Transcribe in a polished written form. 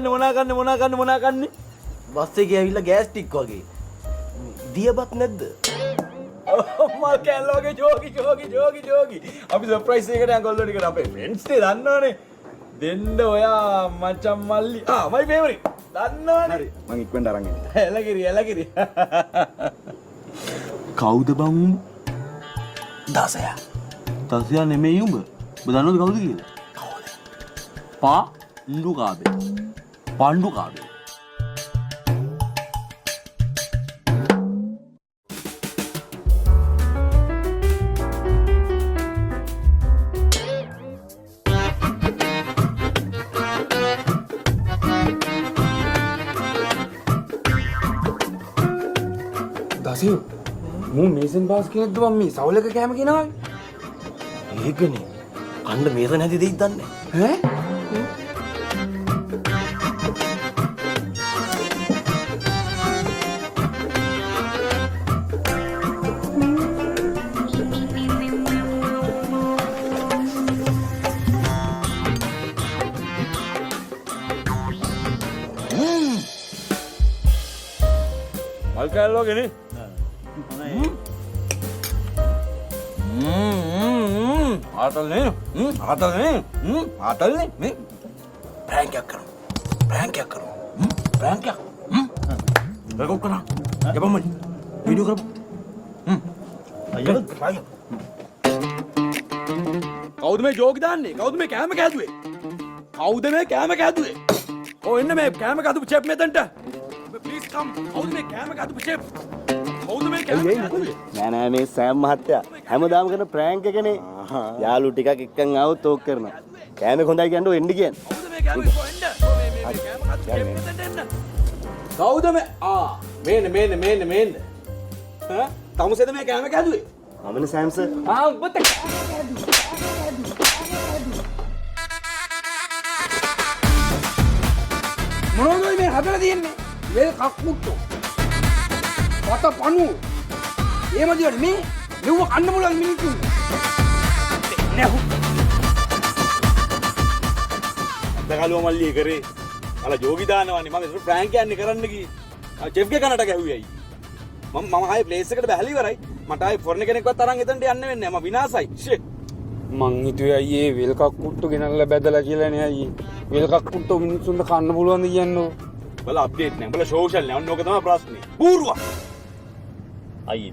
මොනා කන්නේ? බස් එකේ ඇවිල්ලා ගෑස් ටික් වගේ. දියබත් නැද්ද? මල් කැල්ලෝගේ ජෝගි. අපි සර්ප්‍රයිස් එකකට අඟල්ලෝ ටිකට අපේ ෆ්‍රෙන්ඩ්ස් නේ දන්නවනේ. දෙන්න ඔයා මචං මල්ලි. මයි ෆේවරිට්. දන්නවනේ. හරි. මං ඉක්මනට අරන් එන්න. එලකිරි. කවුද බං උඹ? 16. 16 නෙමෙයි උඹ. උඹ දන්නවද කවුද කියලා? කවුද? පාණ්ඩු කාබේ. දසියු මූ මේසන් බාස් කෙනෙක්ද මම මේ සවුලක කෑම කියනවානේ. ඒකනේ. කණ්ඩ මේස නැති දෙයක් දන්නේ. ඈ? මල් කැල්ලෝගේ නේ. ආතල්නේ මේ ප්‍රෑන්ක් එකක් කරමු. රෙකෝඩ් කරා. යපම් මනි. වීඩියෝ කරමු. අයියෝ. කවුද මේ ජෝක් දාන්නේ? කවුද මේ කෑම කෑදුවේ? ඔය එන්න මේ කෑම කෑදපු චෙප් මෙතනට. ප්ලීස් කම්. කවුද මේ කෑම කෑදපු චෙප්? නෑ මේ සෑම් මහත්තයා හැමදාම කරන ප්‍රෑන්ක් එකනේ. යාළු ටිකක් එක්කන් ආවොත් ඕක කරනවා. කෑමේ හොඳයි කියන්නේ එන්න කියන්නේ. කවුද මේ මේන්න තමුසෙද මේ කෑම කෑදුවේ? මමනේ සෑම් සර්. උඹත් මොනවද මේ හදලා තියෙන්නේ? වෙල් කක්මුට්ටෝ පත පණු එහෙම දිවට මේ මෙව කන්න පුළුවන් මිනිස්සු නෑ දගලුව මල්ලි කරේ අල ජෝගි දානවනේ මම ඒක ප්‍රෑන්ක් යන්නේ කරන්න ගියේ චෙෆ් ගේ කනට ගැහුවේ අයි මම ආයේ ප්ලේස් එකට බැහැලා ඉවරයි මට ආයේ ෆොරන් කෙනෙක්වත් අරන් එතනට යන්න වෙන්නේ නැහැ මම විනාසයි ෂිට් මං හිතුවේ අයියේ වෙල් කක්කුට්ටු ගෙනල්ලා බැදලා කියලානේ අයියේ වෙල් කක්කුට්ටු මිනිස්සුන්ට කන්න පුළුවන්ද කියන්නේ බල අප්ඩේට් නෑ බල සෝෂල් නෑ ඔන්න ඕක තමයි ප්‍රශ්නේ බූරුවා අයියේ